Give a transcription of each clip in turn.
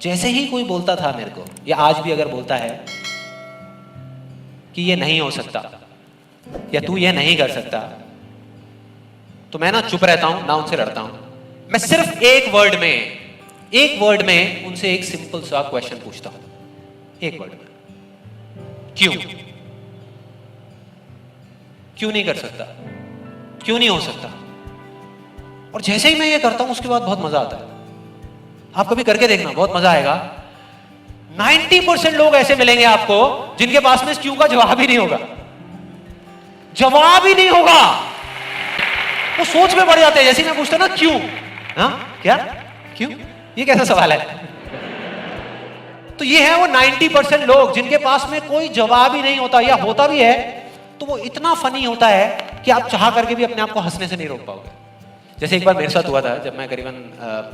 जैसे ही कोई बोलता था मेरे को, या आज भी अगर बोलता है कि ये नहीं हो सकता या तू ये नहीं कर सकता, तो मैं ना चुप रहता हूं, ना उनसे लड़ता हूं। मैं सिर्फ एक वर्ड में उनसे एक सिंपल सा क्वेश्चन पूछता हूं, एक वर्ड में, क्यों नहीं कर सकता, क्यों नहीं हो सकता। और जैसे ही मैं ये करता हूं उसके बाद बहुत मजा आता है। आप कभी करके देखना, बहुत मजा आएगा। 90% लोग ऐसे मिलेंगे आपको जिनके पास में इस क्यों का जवाब ही नहीं होगा, जवाब ही नहीं होगा। वो सोच में पड़ जाते हैं। जैसे मैं पूछता ना क्यों, हाँ क्या क्यों, ये कैसा सवाल है। तो ये है वो 90% लोग जिनके पास में कोई जवाब ही नहीं होता, या होता भी है तो वो इतना फनी होता है कि आप चाह करके भी अपने आप को हंसने से नहीं रोक पाओगे। जैसे एक बार मेरे साथ हुआ था, जब मैं करीबन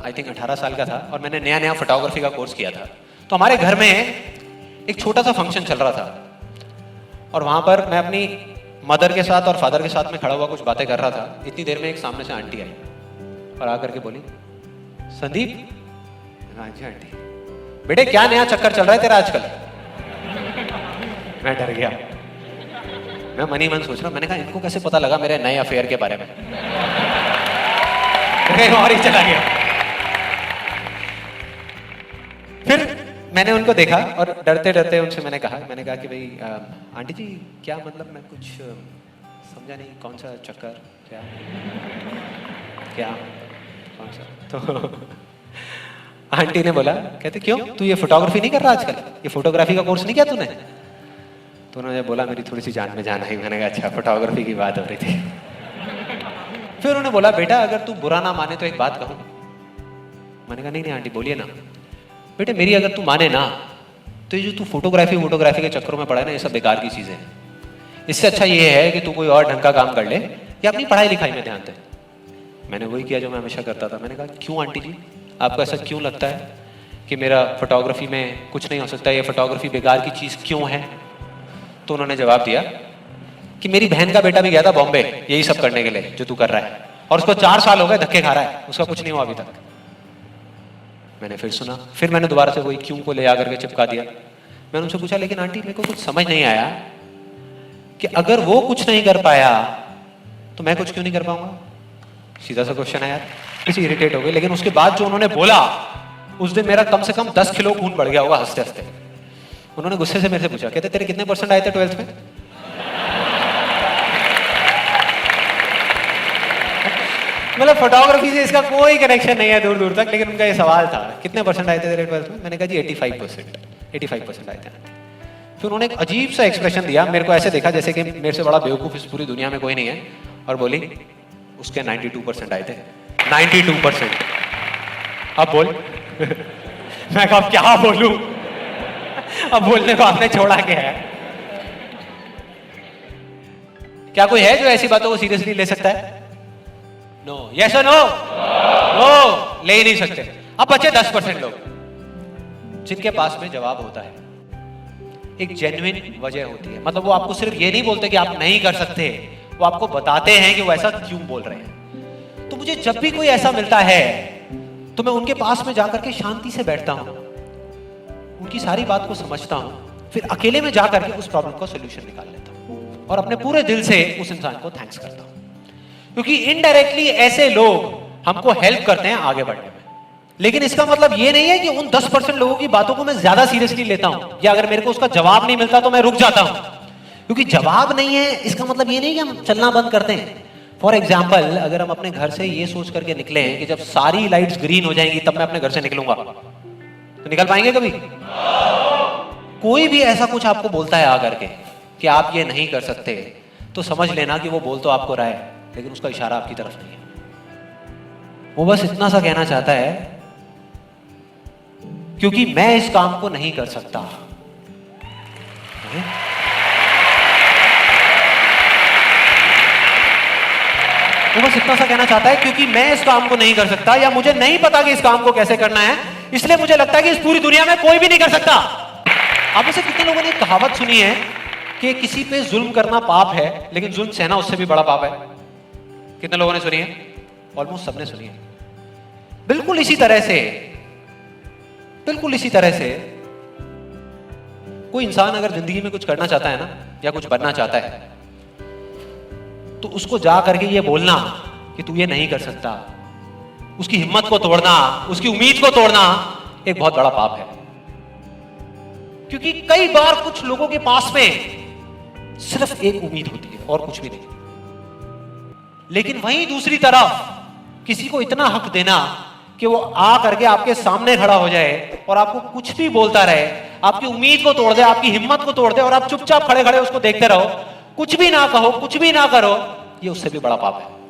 आई थिंक 18 साल का था और मैंने नया नया फोटोग्राफी का कोर्स किया था। तो हमारे घर में एक छोटा सा फंक्शन चल रहा था और वहां पर मैं अपनी मदर के साथ और फादर के साथ में खड़ा हुआ कुछ बातें कर रहा था। इतनी देर में एक सामने से आंटी आई और आकर के बोली, संदीप। हाँ जी आंटी। बेटे क्या नया चक्कर चल रहा है तेरा आजकल। मैं डर गया, मैं मन ही मन सोच रहा, मैंने कहा इनको कैसे पता लगा मेरे नए अफेयर के बारे में। और ही चला गया। फिर मैंने उनको देखा और डरते डरते उनसे मैंने कहा कि भाई आंटी जी क्या मतलब, मैं कुछ समझा नहीं, कौन सा चक्कर, क्या कौन सा। तो आंटी ने बोला, कहते क्यों तू ये फोटोग्राफी नहीं कर रहा आजकल, ये फोटोग्राफी का कोर्स नहीं किया तूने। तो उन्होंने बोला मेरी थोड़ी सी जान में जान आई। मैंने कहा अच्छा फोटोग्राफी की बात हो रही थी। फिर उन्होंने बोला बेटा अगर तू बुरा ना माने तो एक बात कहूं। मैंने कहा नहीं आंटी बोलिए ना। बेटे मेरी अगर तू माने ना तो ये जो तू फोटोग्राफी के चक्करों में पड़ा है ना, ये सब बेकार की चीजें हैं। इससे अच्छा ये है कि तू कोई और ढंग का काम कर ले या अपनी पढ़ाई लिखाई में ध्यान दे। मैंने वही किया जो मैं हमेशा करता था। मैंने कहा क्यों आंटी जी, आपको ऐसा क्यों लगता है कि मेरा फोटोग्राफी में कुछ नहीं हो सकता, ये फोटोग्राफी बेकार की चीज क्यों है। तो उन्होंने जवाब दिया कि मेरी बहन का बेटा भी गया था बॉम्बे यही सब करने के लिए जो तू कर रहा है, और उसको 4 साल हो गए धक्के खा रहा है, उसका कुछ नहीं हुआ अभी तक। मैंने फिर सुना, फिर मैंने दोबारा से वही क्यों को ले आकर के चिपका दिया। मैंने उनसे पूछा लेकिन आंटी मेरे को कुछ समझ नहीं आया कि अगर वो कुछ नहीं कर पाया तो मैं कुछ क्यों नहीं कर पाऊंगा। सीधा सा क्वेश्चन है यार। किसी इरिटेट हो गई, लेकिन उसके बाद जो उन्होंने बोला उस दिन मेरा कम से कम 10 किलो खून बढ़ गया होगा हंसते हंसते। उन्होंने गुस्से से मेरे से पूछा, कहते तेरे कितने % आए थे 12th में। मतलब फोटोग्राफी से इसका कोई कनेक्शन नहीं है दूर दूर तक, लेकिन उनका ये सवाल था कितने % आए थे तेरे 12th में। मैंने कहा जी 85% आए थे। फिर उन्होंने एक अजीब सा एक्सप्रेशन दिया, मेरे को ऐसे देखा जैसे कि मेरे से बड़ा बेवकूफ इस पूरी दुनिया में कोई नहीं है, और बोली उसके 92% आए थे। 92%। अब बोल। मैं कहा क्या बोलूं, अब बोलने को आपने छोड़ा क्या है। क्या कोई है जो ऐसी बातों को सीरियसली ले सकता है। नो, यस और नो, नो ले ही नहीं सकते। अब बचे 10% लोग जिनके पास में जवाब होता है, एक जेन्युइन वजह होती है। मतलब वो आपको सिर्फ ये नहीं बोलते कि आप नहीं कर सकते, वो आपको बताते हैं कि वो ऐसा क्यों बोल रहे हैं। तो मुझे जब भी कोई ऐसा मिलता है तो मैं उनके पास में जाकर के शांति से बैठता हूं, उनकी सारी बात को समझता हूं, फिर अकेले में जाकर के उस प्रॉब्लम का सॉल्यूशन निकाल लेता हूं और अपने पूरे दिल से उस इंसान को थैंक्स करता हूं। क्योंकि इनडायरेक्टली ऐसे लोग हमको हेल्प करते हैं आगे बढ़ने में। लेकिन इसका मतलब ये नहीं है कि उन 10% लोगों की बातों को मैं ज्यादा सीरियसली लेता हूं, या अगर मेरे को उसका जवाब नहीं मिलता तो मैं रुक जाता हूं। क्योंकि जवाब नहीं है इसका मतलब ये नहीं कि हम चलना बंद करते हैं। फॉर एग्जाम्पल, अगर हम अपने घर से ये सोच करके निकले कि जब सारी लाइट्स ग्रीन हो जाएंगी तब मैं अपने घर से निकलूंगा, तो निकल पाएंगे कभी। कोई भी ऐसा कुछ आपको बोलता है आकर के कि आप ये नहीं कर सकते, तो समझ लेना कि वो बोल तो आपको रहा है, लेकिन उसका इशारा आपकी तरफ नहीं है। वो बस इतना सा कहना चाहता है क्योंकि मैं इस काम को नहीं कर सकता। वो बस इतना सा कहना चाहता है क्योंकि मैं इस काम को नहीं कर सकता, या मुझे नहीं पता कि इस काम को कैसे करना है, इसलिए मुझे लगता है कि इस पूरी दुनिया में कोई भी नहीं कर सकता। आप में से कितने लोगों ने कहावत सुनी है कि किसी पे जुल्म करना पाप है लेकिन जुल्म सहना उससे भी बड़ा पाप है। कितने लोगों ने सुनी है? ऑलमोस्ट सबने सुनी है। बिल्कुल इसी तरह से बिल्कुल इसी तरह से कोई इंसान अगर जिंदगी में कुछ करना चाहता है ना, या कुछ बनना चाहता है, तो उसको जा करके ये बोलना कि तू ये नहीं कर सकता, उसकी हिम्मत को तोड़ना, उसकी उम्मीद को तोड़ना एक बहुत बड़ा पाप है। क्योंकि कई बार कुछ लोगों के पास में सिर्फ एक उम्मीद होती है और कुछ भी नहीं, लेकिन वहीं दूसरी तरफ किसी को इतना हक देना कि वो आ करके आपके सामने खड़ा हो जाए और आपको कुछ भी बोलता रहे, आपकी उम्मीद को तोड़ दे, आपकी हिम्मत को तोड़ दे, और आप चुपचाप खड़े खड़े उसको देखते रहो, कुछ भी ना कहो, कुछ भी ना करो, ये उससे भी बड़ा पाप है।